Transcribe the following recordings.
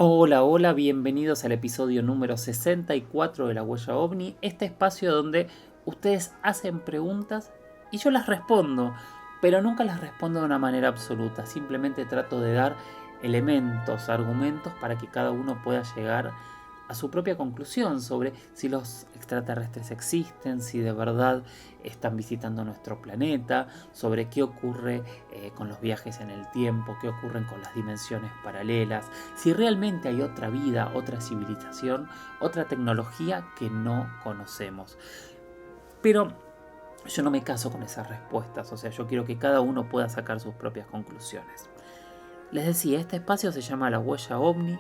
Hola, hola, bienvenidos al episodio número 64 de La Huella OVNI, este espacio donde ustedes hacen preguntas y yo las respondo, pero nunca las respondo de una manera absoluta, simplemente trato de dar elementos, argumentos para que cada uno pueda llegar a su propia conclusión sobre si los extraterrestres existen, si de verdad están visitando nuestro planeta, sobre qué ocurre con los viajes en el tiempo, qué ocurren con las dimensiones paralelas, si realmente hay otra vida, otra civilización, otra tecnología que no conocemos. Pero yo no me caso con esas respuestas, o sea, yo quiero que cada uno pueda sacar sus propias conclusiones. Les decía, este espacio se llama La Huella OVNI.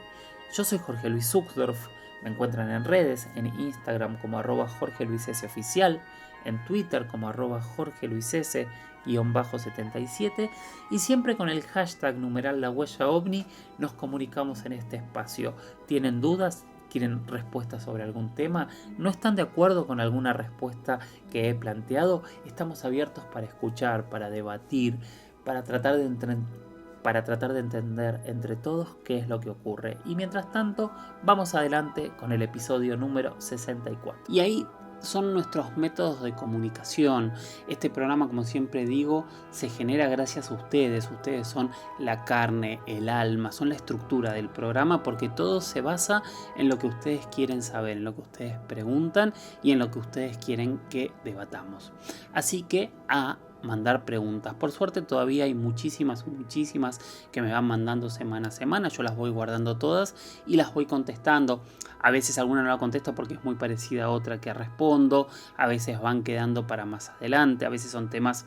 Yo soy Jorge Luis Zuckdorf. Me encuentran en redes, en Instagram como @Jorge Luis S oficial, en Twitter como @JorgeLuisS-77 y siempre con el hashtag numeral La Huella OVNI nos comunicamos en este espacio. ¿Tienen dudas? ¿Quieren respuestas sobre algún tema? ¿No están de acuerdo con alguna respuesta que he planteado? Estamos abiertos para escuchar, para debatir, para tratar de entender entre todos qué es lo que ocurre. Y mientras tanto, vamos adelante con el episodio número 64. Y ahí son nuestros métodos de comunicación. Este programa, como siempre digo, se genera gracias a ustedes. Ustedes son la carne, el alma, son la estructura del programa porque todo se basa en lo que ustedes quieren saber, en lo que ustedes preguntan y en lo que ustedes quieren que debatamos. Así que a mandar preguntas. Por suerte todavía hay muchísimas que me van mandando semana a semana. Yo las voy guardando todas y las voy contestando. A veces alguna no la contesto porque es muy parecida a otra que respondo. A veces van quedando para más adelante. A veces son temas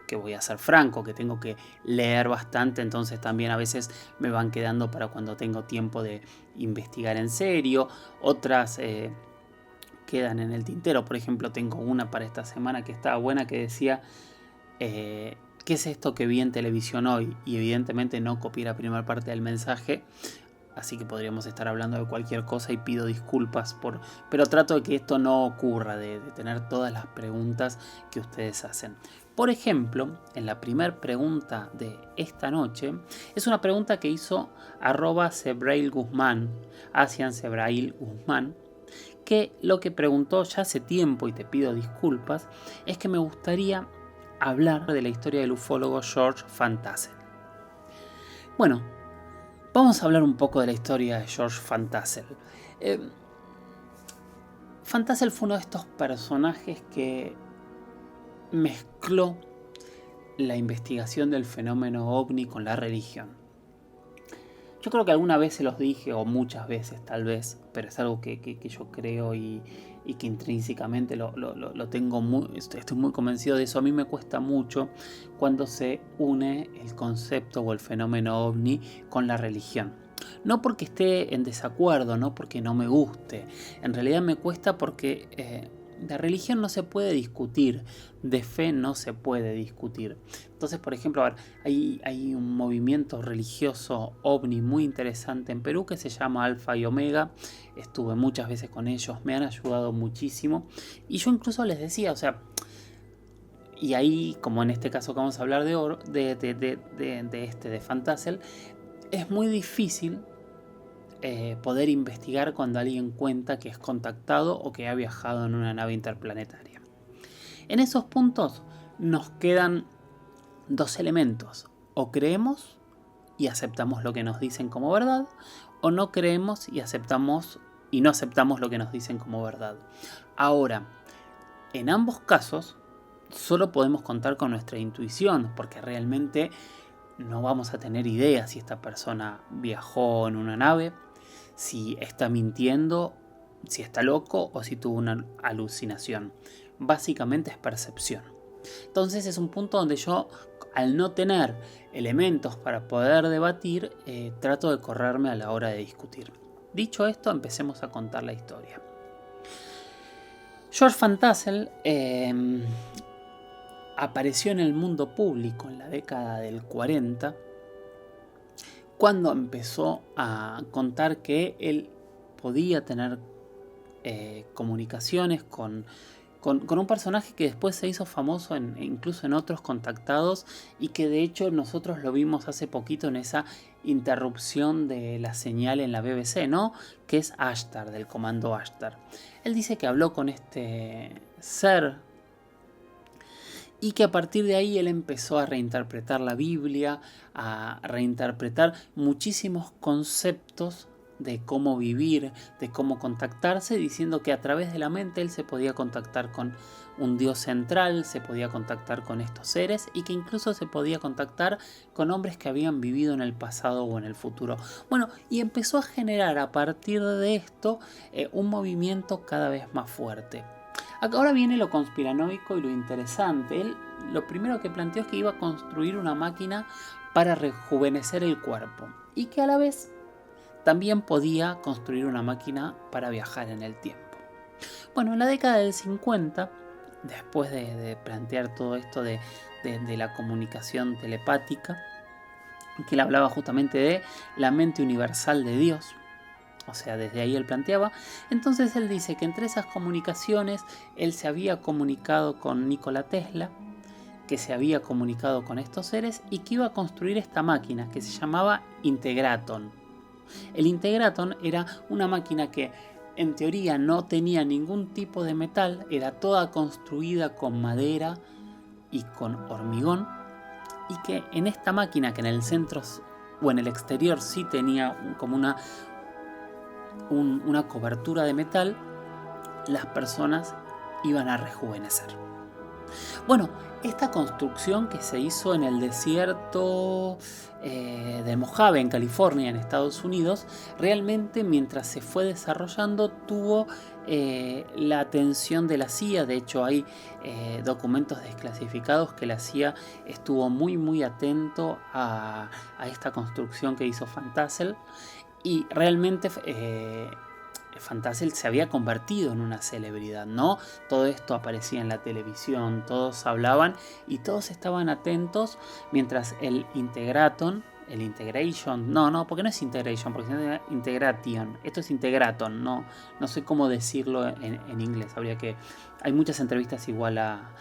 que voy a ser franco, que tengo que leer bastante. Entonces también a veces me van quedando para cuando tengo tiempo de investigar en serio. Otras quedan en el tintero. Por ejemplo, tengo una para esta semana que estaba buena que decía... ¿qué es esto que vi en televisión hoy? Y evidentemente no copié la primera parte del mensaje, así que podríamos estar hablando de cualquier cosa y pido disculpas pero trato de que esto no ocurra, de tener todas las preguntas que ustedes hacen. Por ejemplo, en la primera pregunta de esta noche, es una pregunta que hizo @Sebrail Guzmán, Asian Sebrail Guzmán, que lo que preguntó ya hace tiempo, y te pido disculpas, es que me gustaría hablar de la historia del ufólogo George Van Tassel. Bueno, vamos a hablar un poco de la historia de George Van Tassel. Van Tassel fue uno de estos personajes que mezcló la investigación del fenómeno ovni con la religión. Yo creo que alguna vez se los dije, o muchas veces tal vez, pero es algo que yo creo y que intrínsecamente lo tengo estoy muy convencido de eso. A mí me cuesta mucho cuando se une el concepto o el fenómeno ovni con la religión. No porque esté en desacuerdo, no porque no me guste. En realidad me cuesta porque de religión no se puede discutir, de fe no se puede discutir. Entonces, por ejemplo, a ver, hay un movimiento religioso ovni muy interesante en Perú que se llama Alfa y Omega. Estuve muchas veces con ellos, me han ayudado muchísimo. Y yo incluso les decía, o sea, y ahí, como en este caso que vamos a hablar de Van Tassel, es muy difícil poder investigar cuando alguien cuenta que es contactado o que ha viajado en una nave interplanetaria. En esos puntos nos quedan dos elementos: o creemos y aceptamos lo que nos dicen como verdad, o no creemos y no aceptamos lo que nos dicen como verdad. Ahora, en ambos casos solo podemos contar con nuestra intuición, porque realmente no vamos a tener idea si esta persona viajó en una nave, si está mintiendo, si está loco o si tuvo una alucinación. Básicamente es percepción. Entonces es un punto donde yo, al no tener elementos para poder debatir, trato de correrme a la hora de discutir. Dicho esto, empecemos a contar la historia. George Van Tassel apareció en el mundo público en la década del 40, cuando empezó a contar que él podía tener comunicaciones con con un personaje que después se hizo famoso incluso en otros contactados, y que de hecho nosotros lo vimos hace poquito en esa interrupción de la señal en la BBC, ¿no? Que es Ashtar, del comando Ashtar. Él dice que habló con este ser y que a partir de ahí él empezó a reinterpretar la Biblia, a reinterpretar muchísimos conceptos de cómo vivir, de cómo contactarse, diciendo que a través de la mente él se podía contactar con un Dios central, se podía contactar con estos seres, y que incluso se podía contactar con hombres que habían vivido en el pasado o en el futuro. Bueno, y empezó a generar a partir de esto un movimiento cada vez más fuerte. Ahora viene lo conspiranoico y lo interesante. Él lo primero que planteó es que iba a construir una máquina para rejuvenecer el cuerpo, y que a la vez también podía construir una máquina para viajar en el tiempo. Bueno, en la década del 50, después de plantear todo esto de la comunicación telepática, que él hablaba justamente de la mente universal de Dios, o sea, desde ahí él planteaba, entonces él dice que entre esas comunicaciones él se había comunicado con Nikola Tesla, que se había comunicado con estos seres y que iba a construir esta máquina que se llamaba Integraton. El Integraton era una máquina que en teoría no tenía ningún tipo de metal, era toda construida con madera y con hormigón, y que en esta máquina, que en el centro o en el exterior sí tenía como una cobertura de metal, las personas iban a rejuvenecer. Bueno, esta construcción que se hizo en el desierto de Mojave, en California, en Estados Unidos, realmente mientras se fue desarrollando tuvo la atención de la CIA. De hecho, hay documentos desclasificados que la CIA estuvo muy atento a esta construcción que hizo Van Tassel, y realmente Van Tassel se había convertido en una celebridad, ¿no? Todo esto aparecía en la televisión, todos hablaban y todos estaban atentos, mientras el Integration, porque no es Integration, porque es Integration, esto es Integraton, no sé cómo decirlo en inglés, hay muchas entrevistas igual a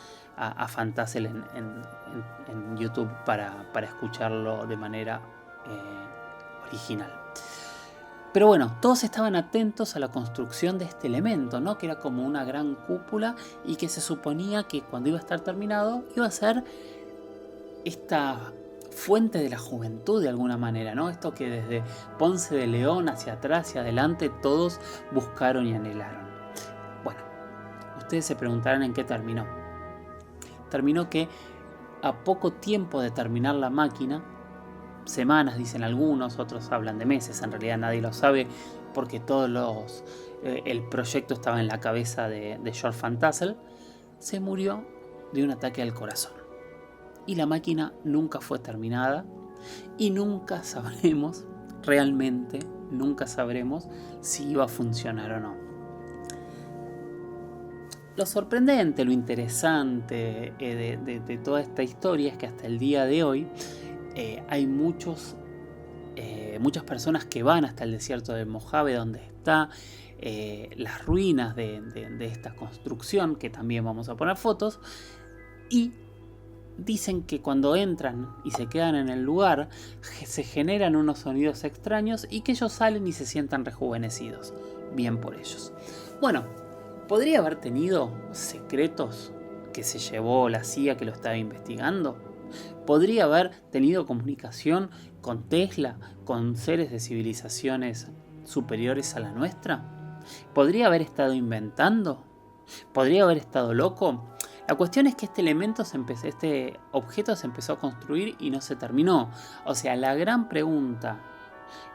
Van Tassel en YouTube para escucharlo de manera original. Pero bueno, todos estaban atentos a la construcción de este elemento, ¿no? Que era como una gran cúpula, y que se suponía que cuando iba a estar terminado iba a ser esta fuente de la juventud de alguna manera, ¿no? Esto que desde Ponce de León hacia atrás y adelante todos buscaron y anhelaron. Bueno, ustedes se preguntarán en qué terminó. Terminó que a poco tiempo de terminar la máquina, semanas dicen algunos, otros hablan de meses, en realidad nadie lo sabe porque el proyecto estaba en la cabeza de George Van Tassel, se murió de un ataque al corazón. Y la máquina nunca fue terminada, y nunca sabremos, realmente nunca sabremos si iba a funcionar o no. Lo sorprendente, lo interesante de toda esta historia es que hasta el día de hoy hay muchas personas que van hasta el desierto de Mojave, donde está las ruinas de esta construcción, que también vamos a poner fotos, y dicen que cuando entran y se quedan en el lugar se generan unos sonidos extraños y que ellos salen y se sientan rejuvenecidos. Bien por ellos. Bueno, ¿podría haber tenido secretos que se llevó la CIA que lo estaba investigando? ¿Podría haber tenido comunicación con Tesla, con seres de civilizaciones superiores a la nuestra? ¿Podría haber estado inventando? ¿Podría haber estado loco? La cuestión es que este objeto se empezó a construir y no se terminó. O sea, la gran pregunta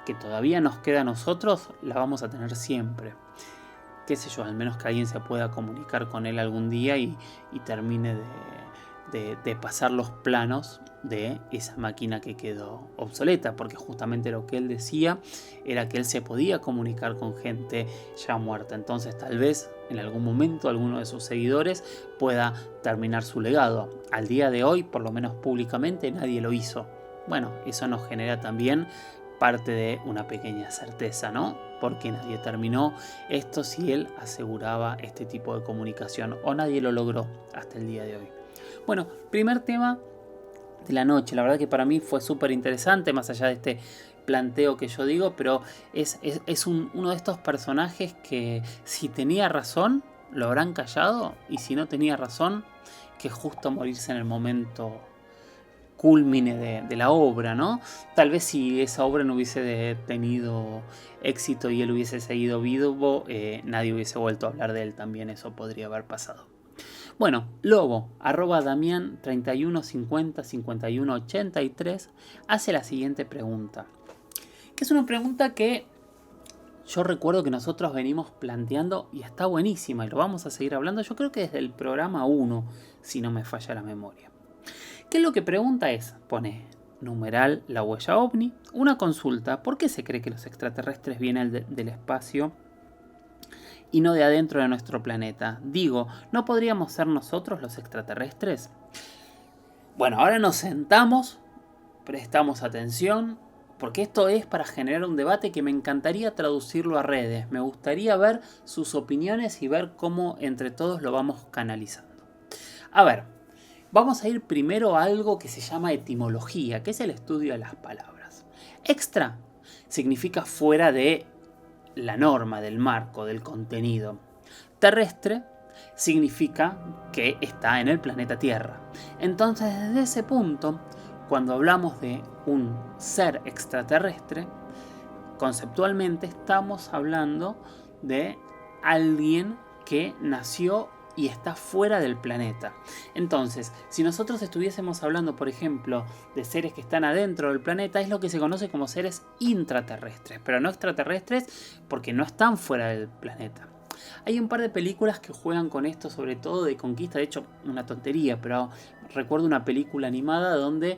que todavía nos queda a nosotros la vamos a tener siempre. Qué sé yo, al menos que alguien se pueda comunicar con él algún día y termine de pasar los planos de esa máquina que quedó obsoleta, porque justamente lo que él decía era que él se podía comunicar con gente ya muerta. Entonces tal vez en algún momento alguno de sus seguidores pueda terminar su legado. Al día de hoy, por lo menos públicamente, nadie lo hizo. Bueno, eso nos genera también parte de una pequeña certeza, ¿no? Porque nadie terminó esto si él aseguraba este tipo de comunicación, o nadie lo logró hasta el día de hoy. Bueno, primer tema de la noche. La verdad que para mí fue súper interesante, más allá de este planteo que yo digo, pero es uno de estos personajes que si tenía razón, lo habrán callado, y si no tenía razón, que justo morirse en el momento culmine de la obra, ¿no? Tal vez si esa obra no hubiese tenido éxito y él hubiese seguido vivo, nadie hubiese vuelto a hablar de él también, eso podría haber pasado. Bueno, Lobo, @Damián 3150 51 83, hace la siguiente pregunta, que es una pregunta que yo recuerdo que nosotros venimos planteando y está buenísima y lo vamos a seguir hablando, yo creo que desde el programa 1, si no me falla la memoria. ¿Qué es lo que pregunta? Pone numeral la huella ovni, una consulta: ¿por qué se cree que los extraterrestres vienen del espacio y no de adentro de nuestro planeta? Digo, ¿no podríamos ser nosotros los extraterrestres? Bueno, ahora nos sentamos, prestamos atención, porque esto es para generar un debate que me encantaría traducirlo a redes. Me gustaría ver sus opiniones y ver cómo entre todos lo vamos canalizando. A ver, vamos a ir primero a algo que se llama etimología, que es el estudio de las palabras. Extra significa fuera de la norma, del marco, del contenido. Terrestre significa que está en el planeta Tierra. Entonces, desde ese punto, cuando hablamos de un ser extraterrestre, conceptualmente estamos hablando de alguien que nació y está fuera del planeta. Entonces, si nosotros estuviésemos hablando, por ejemplo, de seres que están adentro del planeta, es lo que se conoce como seres intraterrestres, pero no extraterrestres porque no están fuera del planeta. Hay un par de películas que juegan con esto, sobre todo de conquista, de hecho una tontería, pero recuerdo una película animada donde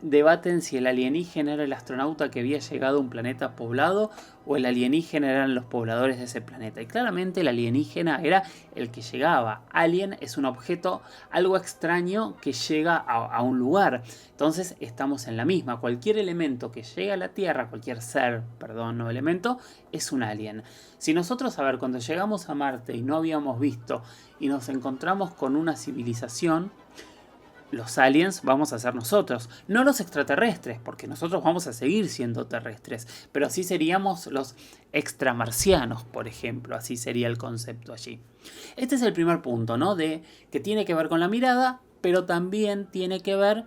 debaten si el alienígena era el astronauta que había llegado a un planeta poblado o el alienígena eran los pobladores de ese planeta. Y claramente el alienígena era el que llegaba. Alien es un objeto, algo extraño que llega a un lugar. Entonces estamos en la misma. Cualquier elemento que llega a la Tierra, cualquier ser, perdón, no elemento, es un alien. Si nosotros, a ver, cuando llegamos a Marte y no habíamos visto y nos encontramos con una civilización, los aliens vamos a ser nosotros, no los extraterrestres, porque nosotros vamos a seguir siendo terrestres, pero así seríamos los extramarcianos, por ejemplo, así sería el concepto allí. Este es el primer punto, ¿no? De que tiene que ver con la mirada, pero también tiene que ver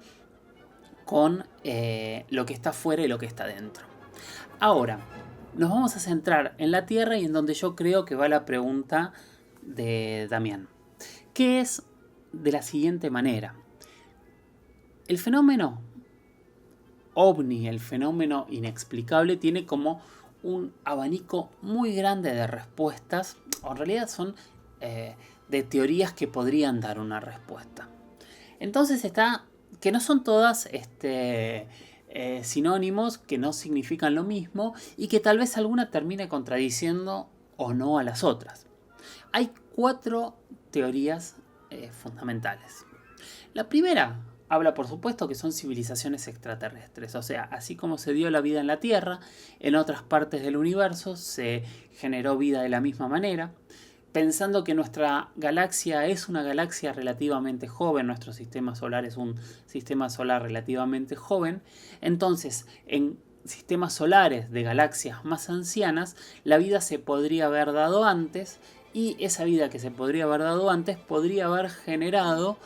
con lo que está fuera y lo que está dentro. Ahora, nos vamos a centrar en la Tierra y en donde yo creo que va la pregunta de Damián, que es de la siguiente manera. El fenómeno ovni, el fenómeno inexplicable, tiene como un abanico muy grande de respuestas, o en realidad son de teorías que podrían dar una respuesta. Entonces está, que no son todas sinónimos, que no significan lo mismo y que tal vez alguna termine contradiciendo o no a las otras. Hay 4 teorías fundamentales. La primera habla, por supuesto, que son civilizaciones extraterrestres. O sea, así como se dio la vida en la Tierra, en otras partes del universo se generó vida de la misma manera. Pensando que nuestra galaxia es una galaxia relativamente joven, nuestro sistema solar es un sistema solar relativamente joven, entonces en sistemas solares de galaxias más ancianas, la vida se podría haber dado antes, y esa vida que se podría haber dado antes podría haber generado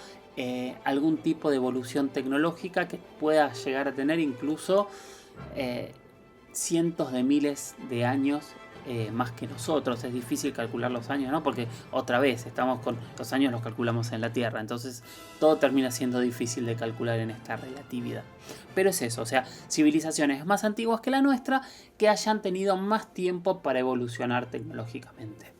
algún tipo de evolución tecnológica que pueda llegar a tener incluso cientos de miles de años más que nosotros. Es difícil calcular los años, ¿no? Porque otra vez estamos con los años, los calculamos en la Tierra, entonces todo termina siendo difícil de calcular en esta relatividad. Pero es eso, o sea, civilizaciones más antiguas que la nuestra que hayan tenido más tiempo para evolucionar tecnológicamente.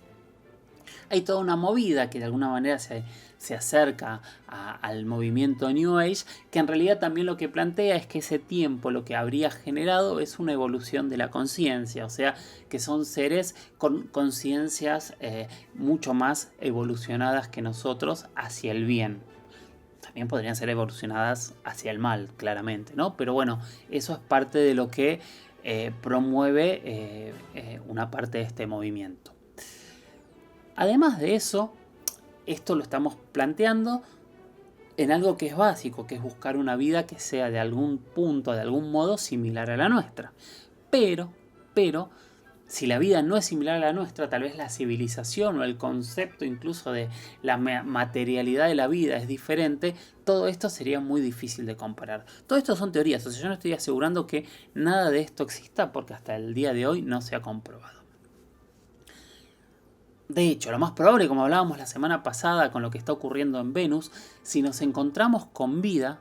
Hay toda una movida que de alguna manera se acerca al movimiento New Age, que en realidad también lo que plantea es que ese tiempo lo que habría generado es una evolución de la conciencia, o sea, que son seres con conciencias mucho más evolucionadas que nosotros hacia el bien. También podrían ser evolucionadas hacia el mal, claramente, ¿no? Pero bueno, eso es parte de lo que promueve una parte de este movimiento. Además de eso, esto lo estamos planteando en algo que es básico, que es buscar una vida que sea de algún punto, de algún modo, similar a la nuestra. Pero, si la vida no es similar a la nuestra, tal vez la civilización o el concepto incluso de la materialidad de la vida es diferente, todo esto sería muy difícil de comparar. Todo esto son teorías, o sea, yo no estoy asegurando que nada de esto exista porque hasta el día de hoy no se ha comprobado. De hecho, lo más probable, como hablábamos la semana pasada con lo que está ocurriendo en Venus, si nos encontramos con vida,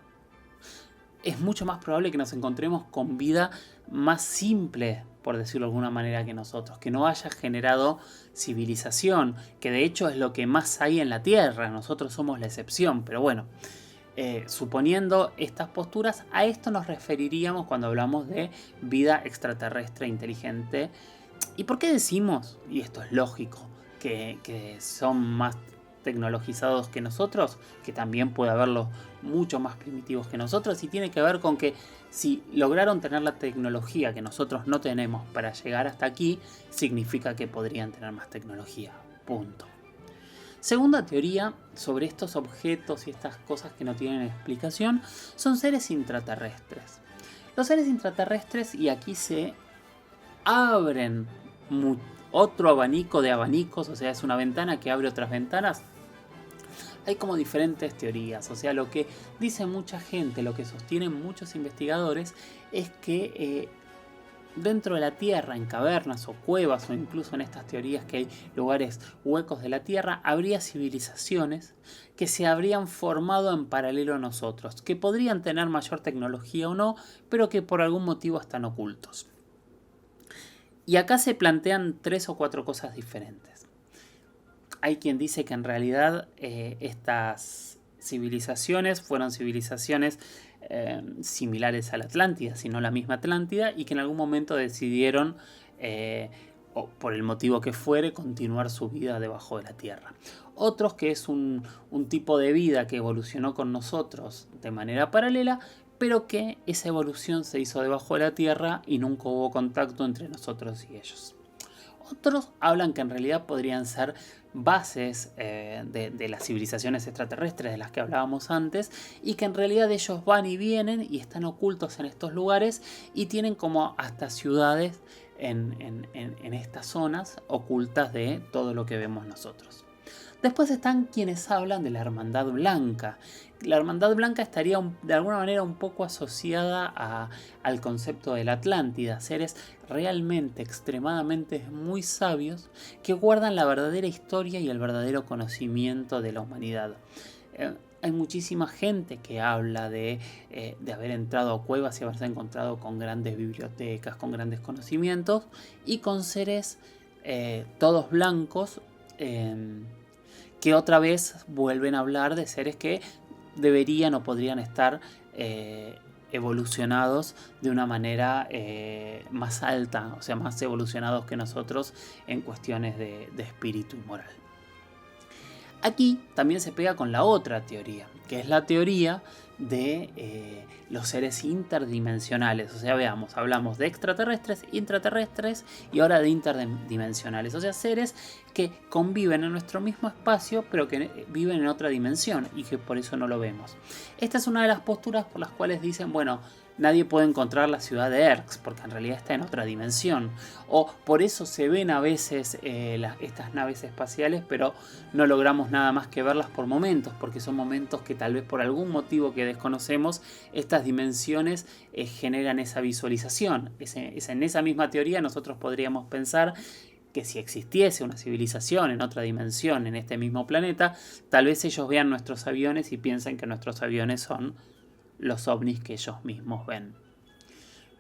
es mucho más probable que nos encontremos con vida más simple, por decirlo de alguna manera, que nosotros, que no haya generado civilización, que de hecho es lo que más hay en la Tierra, nosotros somos la excepción, pero bueno, suponiendo estas posturas, a esto nos referiríamos cuando hablamos de vida extraterrestre inteligente. ¿Y por qué decimos, y esto es lógico, que son más tecnologizados que nosotros? Que también puede haberlos mucho más primitivos que nosotros, y tiene que ver con que si lograron tener la tecnología que nosotros no tenemos para llegar hasta aquí, significa que podrían tener más tecnología. Punto. Segunda teoría sobre estos objetos y estas cosas que no tienen explicación son seres intraterrestres. Los seres intraterrestres, y aquí se abren otro abanico de abanicos, o sea, es una ventana que abre otras ventanas. Hay como diferentes teorías, o sea, lo que dice mucha gente, lo que sostienen muchos investigadores, es que dentro de la Tierra, en cavernas o cuevas, o incluso en estas teorías que hay lugares huecos de la Tierra, habría civilizaciones que se habrían formado en paralelo a nosotros, que podrían tener mayor tecnología o no, pero que por algún motivo están ocultos. Y acá se plantean 3 o 4 cosas diferentes. Hay quien dice que en realidad estas civilizaciones fueron civilizaciones similares a la Atlántida, si no la misma Atlántida, y que en algún momento decidieron, o por el motivo que fuere, continuar su vida debajo de la Tierra. Otros que es un tipo de vida que evolucionó con nosotros de manera paralela, pero que esa evolución se hizo debajo de la Tierra y nunca hubo contacto entre nosotros y ellos. Otros hablan que en realidad podrían ser bases de las civilizaciones extraterrestres de las que hablábamos antes, y que en realidad ellos van y vienen y están ocultos en estos lugares y tienen como hasta ciudades en estas zonas ocultas de todo lo que vemos nosotros. Después están quienes hablan de la Hermandad Blanca. La Hermandad Blanca estaría de alguna manera un poco asociada al concepto de la Atlántida, seres realmente extremadamente muy sabios que guardan la verdadera historia y el verdadero conocimiento de la humanidad. Hay muchísima gente que habla de haber entrado a cuevas y haberse encontrado con grandes bibliotecas, con grandes conocimientos y con seres todos blancos, que otra vez vuelven a hablar de seres que deberían o podrían estar evolucionados de una manera más alta, o sea, más evolucionados que nosotros en cuestiones de espíritu y moral. Aquí también se pega con la otra teoría, que es la teoría de los seres interdimensionales. O sea, veamos, hablamos de extraterrestres, intraterrestres y ahora de interdimensionales. O sea, seres que conviven en nuestro mismo espacio, pero que viven en otra dimensión y que por eso no lo vemos. Esta es una de las posturas por las cuales dicen, bueno, nadie puede encontrar la ciudad de Erx porque en realidad está en otra dimensión, o por eso se ven a veces estas naves espaciales, pero no logramos nada más que verlas por momentos, porque son momentos que tal vez por algún motivo que desconocemos, estas dimensiones generan esa visualización. En esa misma teoría nosotros podríamos pensar que si existiese una civilización en otra dimensión, en este mismo planeta, tal vez ellos vean nuestros aviones y piensen que nuestros aviones son los ovnis que ellos mismos ven.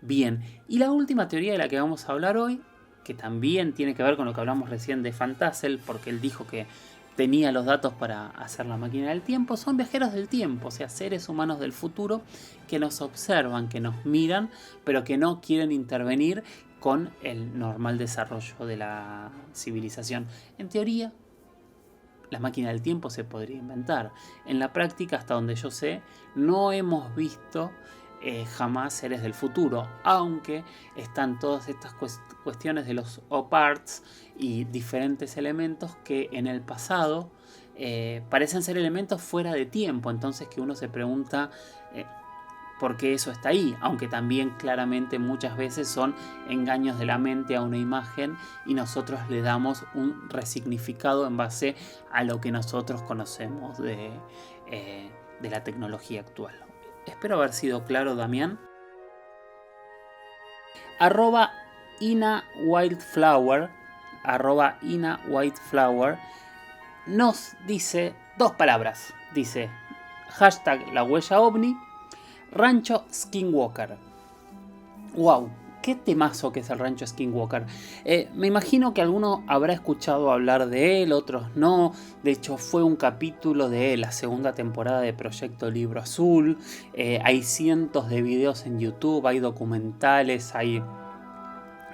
Bien, y la última teoría de la que vamos a hablar hoy, que también tiene que ver con lo que hablamos recién de Van Tassel, porque él dijo que tenía los datos para hacer la máquina del tiempo, son viajeros del tiempo, o sea, seres humanos del futuro que nos observan, que nos miran, pero que no quieren intervenir con el normal desarrollo de la civilización. En teoría, la máquina del tiempo se podría inventar. En la práctica, hasta donde yo sé, no hemos visto jamás seres del futuro, aunque están todas estas cuestiones de los OPARTS y diferentes elementos que en el pasado parecen ser elementos fuera de tiempo, entonces que uno se pregunta por qué eso está ahí, aunque también claramente muchas veces son engaños de la mente a una imagen y nosotros le damos un resignificado en base a lo que nosotros conocemos de la tecnología actual. Espero haber sido claro, Damián. @InaWildflower nos dice 2 palabras. Dice #la huella ovni, Rancho Skinwalker. ¡Wow! ¡Qué temazo que es el Rancho Skinwalker! Me imagino que alguno habrá escuchado hablar de él, otros no. De hecho, fue un capítulo de la segunda temporada de Proyecto Libro Azul. Hay cientos de videos en YouTube, hay documentales, hay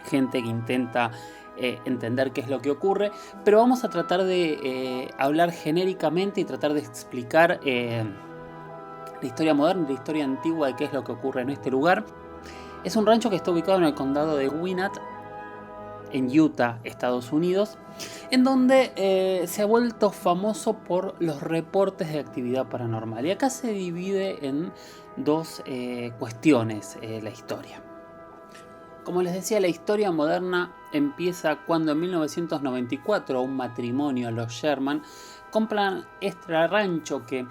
gente que intenta entender qué es lo que ocurre. Pero vamos a tratar de hablar genéricamente y tratar de explicar la historia moderna y la historia antigua de qué es lo que ocurre en este lugar. Es un rancho que está ubicado en el condado de Gwinnett, en Utah, Estados Unidos, en donde se ha vuelto famoso por los reportes de actividad paranormal. Y acá se divide en 2 cuestiones la historia. Como les decía, la historia moderna empieza cuando en 1994 un matrimonio, los Sherman, compran este rancho que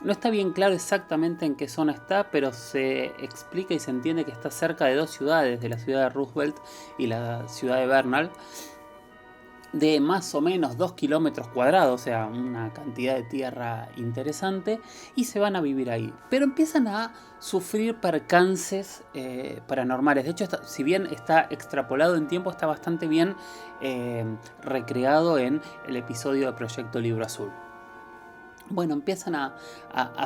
no está bien claro exactamente en qué zona está, pero se explica y se entiende que está cerca de 2 ciudades, de la ciudad de Roosevelt y la ciudad de Bernal, de más o menos 2 kilómetros cuadrados, o sea, una cantidad de tierra interesante, y se van a vivir ahí. Pero empiezan a sufrir percances paranormales. De hecho, si bien está extrapolado en tiempo, está bastante bien recreado en el episodio de Proyecto Libro Azul. Bueno, empiezan a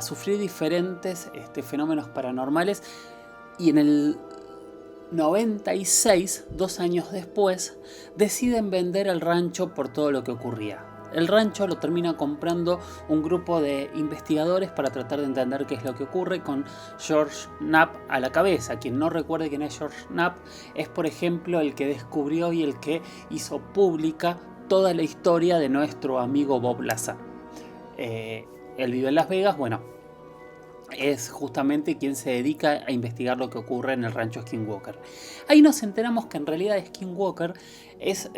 sufrir diferentes fenómenos paranormales y en el 96, 2 años después, deciden vender el rancho por todo lo que ocurría. El rancho lo termina comprando un grupo de investigadores para tratar de entender qué es lo que ocurre, con George Knapp a la cabeza. Quien no recuerde quién es George Knapp, es por ejemplo el que descubrió y el que hizo pública toda la historia de nuestro amigo Bob Lazar. Él vive en Las Vegas, bueno, es justamente quien se dedica a investigar lo que ocurre en el rancho Skinwalker. Ahí nos enteramos que en realidad Skinwalker es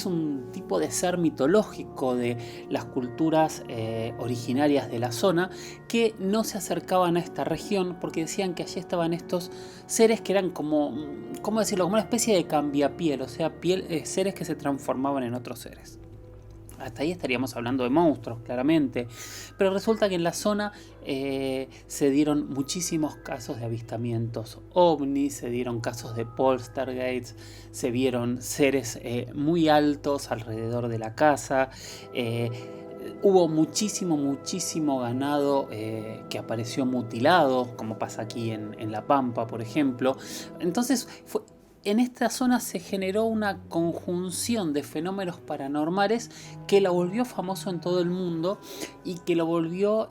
un tipo de ser mitológico de las culturas originarias de la zona que no se acercaban a esta región porque decían que allí estaban estos seres que eran como, ¿cómo decirlo?, como una especie de cambiapiel, o sea, seres que se transformaban en otros seres. Hasta ahí estaríamos hablando de monstruos, claramente. Pero resulta que en la zona se dieron muchísimos casos de avistamientos ovnis, se dieron casos de poltergeists, se vieron seres muy altos alrededor de la casa. Hubo muchísimo ganado que apareció mutilado, como pasa aquí en La Pampa, por ejemplo. Entonces en esta zona se generó una conjunción de fenómenos paranormales que lo volvió famoso en todo el mundo y que lo volvió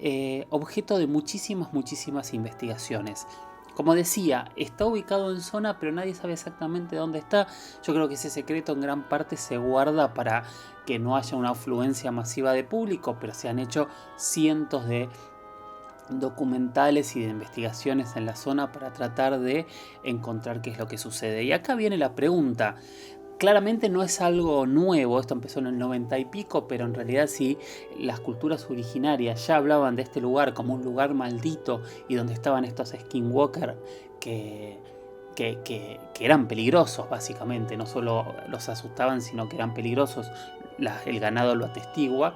objeto de muchísimas investigaciones. Como decía, está ubicado en zona, pero nadie sabe exactamente dónde está. Yo creo que ese secreto en gran parte se guarda para que no haya una afluencia masiva de público, pero se han hecho cientos de documentales y de investigaciones en la zona para tratar de encontrar qué es lo que sucede. Y acá viene la pregunta. Claramente no es algo nuevo, esto empezó en el 90 y pico, pero en realidad sí, las culturas originarias ya hablaban de este lugar como un lugar maldito y donde estaban estos skinwalker que eran peligrosos básicamente, no solo los asustaban sino que eran peligrosos, el ganado lo atestigua.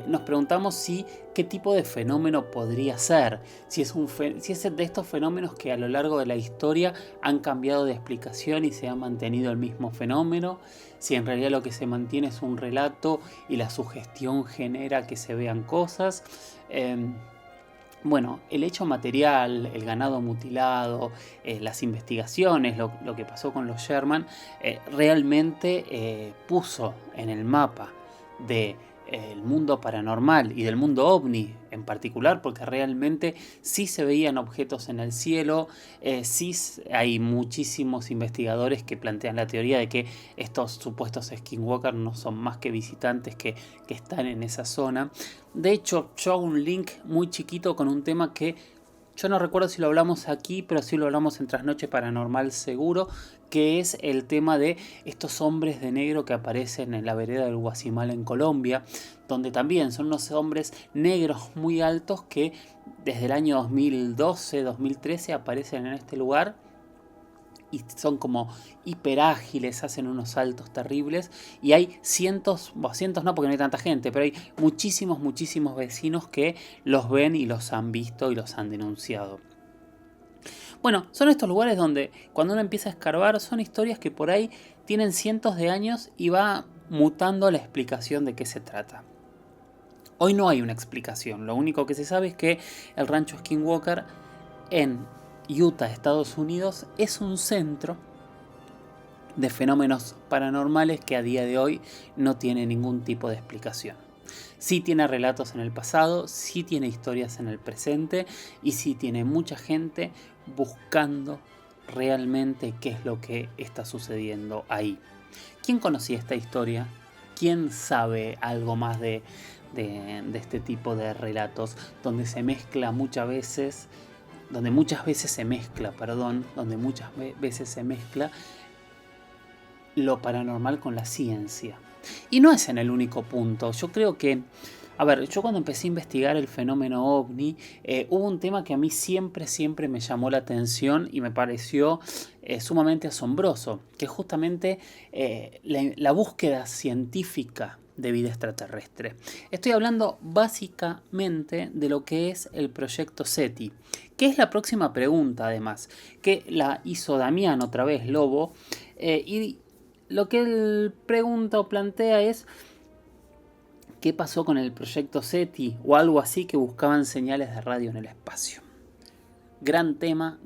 Nos preguntamos qué tipo de fenómeno podría ser, si es de estos fenómenos que a lo largo de la historia han cambiado de explicación y se ha mantenido el mismo fenómeno, si en realidad lo que se mantiene es un relato y la sugestión genera que se vean cosas. Bueno, el hecho material, el ganado mutilado, las investigaciones, lo que pasó con los Sherman, realmente puso en el mapa de el mundo paranormal y del mundo ovni en particular, porque realmente sí se veían objetos en el cielo, sí hay muchísimos investigadores que plantean la teoría de que estos supuestos skinwalkers no son más que visitantes que están en esa zona. De hecho, yo hago un link muy chiquito con un tema que yo no recuerdo si lo hablamos aquí, pero sí lo hablamos en Trasnoche Paranormal seguro, que es el tema de estos hombres de negro que aparecen en la vereda del Guasimal en Colombia, donde también son unos hombres negros muy altos que desde el año 2012-2013 aparecen en este lugar y son como hiper ágiles, hacen unos saltos terribles y hay cientos no porque no hay tanta gente, pero hay muchísimos vecinos que los ven y los han visto y los han denunciado. Bueno, son estos lugares donde cuando uno empieza a escarbar son historias que por ahí tienen cientos de años y va mutando la explicación de qué se trata. Hoy no hay una explicación, lo único que se sabe es que el rancho Skinwalker en Utah, Estados Unidos, es un centro de fenómenos paranormales que a día de hoy no tiene ningún tipo de explicación. Sí tiene relatos en el pasado, sí tiene historias en el presente y sí tiene mucha gente buscando realmente qué es lo que está sucediendo ahí. ¿Quién conocía esta historia? ¿Quién sabe algo más de este tipo de relatos donde se mezcla muchas veces, donde muchas veces se mezcla lo paranormal con la ciencia? Y no es en el único punto. Yo creo que, a ver, yo cuando empecé a investigar el fenómeno ovni, hubo un tema que a mí siempre me llamó la atención y me pareció sumamente asombroso, que es justamente la búsqueda científica de vida extraterrestre. Estoy hablando básicamente de lo que es el proyecto SETI, que es la próxima pregunta además, que la hizo Damián otra vez, Lobo, y lo que él pregunta o plantea es qué pasó con el proyecto SETI o algo así, que buscaban señales de radio en el espacio. Gran tema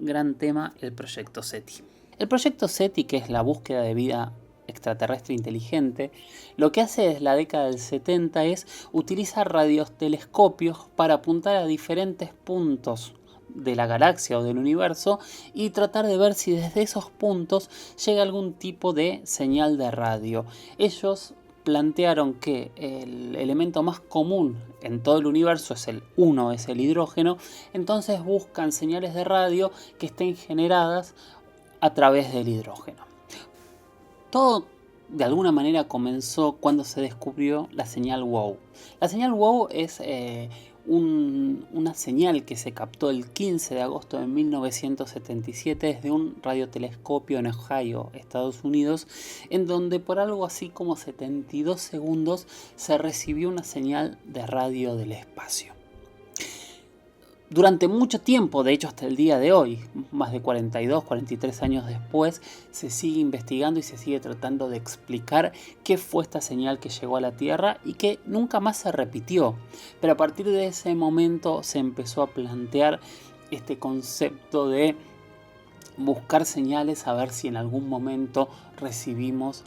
el proyecto SETI. El proyecto SETI, que es la búsqueda de vida extraterrestre inteligente, lo que hace desde la década del 70 es utilizar radiotelescopios para apuntar a diferentes puntos de la galaxia o del universo y tratar de ver si desde esos puntos llega algún tipo de señal de radio. Ellos plantearon que el elemento más común en todo el universo es el hidrógeno, entonces buscan señales de radio que estén generadas a través del hidrógeno. Todo de alguna manera comenzó cuando se descubrió la señal WOW. La señal WOW es una señal que se captó el 15 de agosto de 1977 desde un radiotelescopio en Ohio, Estados Unidos, en donde por algo así como 72 segundos se recibió una señal de radio del espacio. Durante mucho tiempo, de hecho hasta el día de hoy, más de 43 años después, se sigue investigando y se sigue tratando de explicar qué fue esta señal que llegó a la Tierra y que nunca más se repitió. Pero a partir de ese momento se empezó a plantear este concepto de buscar señales, a ver si en algún momento recibimos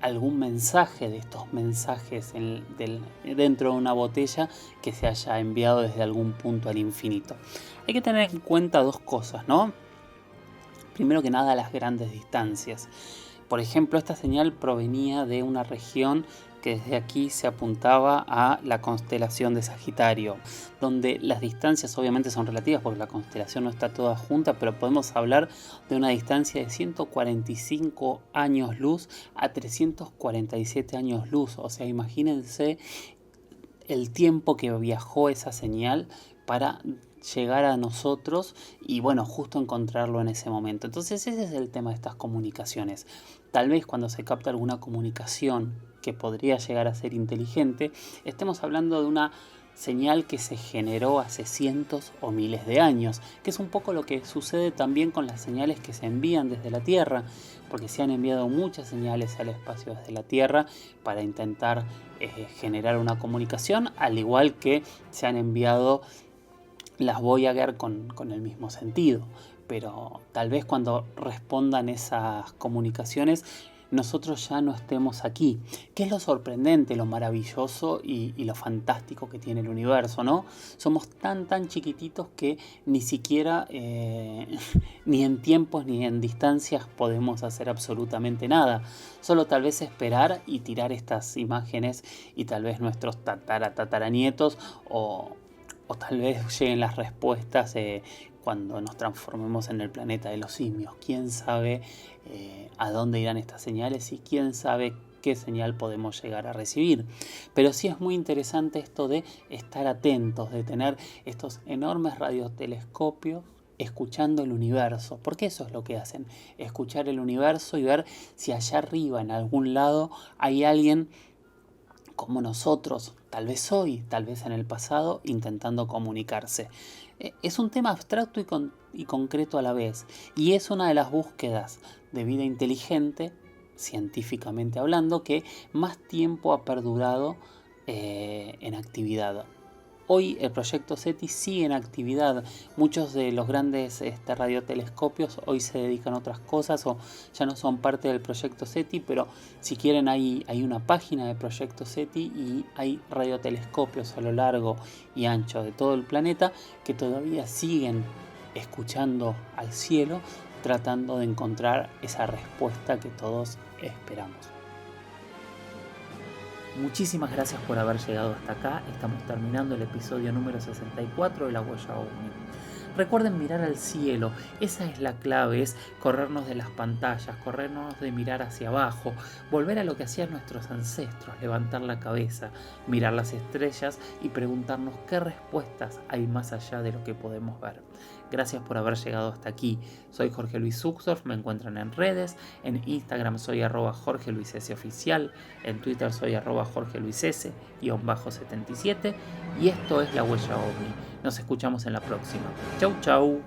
algún mensaje de estos mensajes dentro de una botella que se haya enviado desde algún punto al infinito. Hay que tener en cuenta dos cosas, ¿no? Primero que nada, las grandes distancias. Por ejemplo, esta señal provenía de una región que desde aquí se apuntaba a la constelación de Sagitario, donde las distancias obviamente son relativas porque la constelación no está toda junta, pero podemos hablar de una distancia de 145 años luz a 347 años luz. O sea, imagínense el tiempo que viajó esa señal para llegar a nosotros y bueno, justo encontrarlo en ese momento. Entonces ese es el tema de estas comunicaciones. Tal vez cuando se capta alguna comunicación que podría llegar a ser inteligente, estemos hablando de una señal que se generó hace cientos o miles de años, que es un poco lo que sucede también con las señales que se envían desde la Tierra, porque se han enviado muchas señales al espacio desde la Tierra para intentar generar una comunicación, al igual que se han enviado las Voyager con el mismo sentido. Pero tal vez cuando respondan esas comunicaciones nosotros ya no estemos aquí. ¿Qué es lo sorprendente, lo maravilloso y lo fantástico que tiene el universo, ¿no? Somos tan chiquititos que ni siquiera ni en tiempos ni en distancias podemos hacer absolutamente nada. Solo tal vez esperar y tirar estas imágenes y tal vez nuestros tataranietos o tal vez lleguen las respuestas cuando nos transformemos en el planeta de los simios. ¿Quién sabe a dónde irán estas señales y quién sabe qué señal podemos llegar a recibir? Pero sí es muy interesante esto de estar atentos, de tener estos enormes radiotelescopios escuchando el universo, porque eso es lo que hacen, escuchar el universo y ver si allá arriba en algún lado hay alguien como nosotros, tal vez hoy, tal vez en el pasado, intentando comunicarse. Es un tema abstracto y concreto a la vez, y es una de las búsquedas de vida inteligente, científicamente hablando, que más tiempo ha perdurado en actividad. Hoy el proyecto SETI sigue en actividad. Muchos de los grandes radiotelescopios hoy se dedican a otras cosas o ya no son parte del proyecto SETI, pero si quieren hay una página de proyecto SETI y hay radiotelescopios a lo largo y ancho de todo el planeta que todavía siguen escuchando al cielo, tratando de encontrar esa respuesta que todos esperamos. Muchísimas gracias por haber llegado hasta acá. Estamos terminando el episodio número 64 de La Huella OVNI. Recuerden mirar al cielo, esa es la clave, es corrernos de las pantallas, corrernos de mirar hacia abajo, volver a lo que hacían nuestros ancestros, levantar la cabeza, mirar las estrellas y preguntarnos qué respuestas hay más allá de lo que podemos ver. Gracias por haber llegado hasta aquí. Soy Jorge Luis Uxdorf, me encuentran en redes, en Instagram soy @JorgeLuisSoficial, en Twitter soy @JorgeLuisS_77 y esto es La Huella OVNI. Nos escuchamos en la próxima. Chau, chau.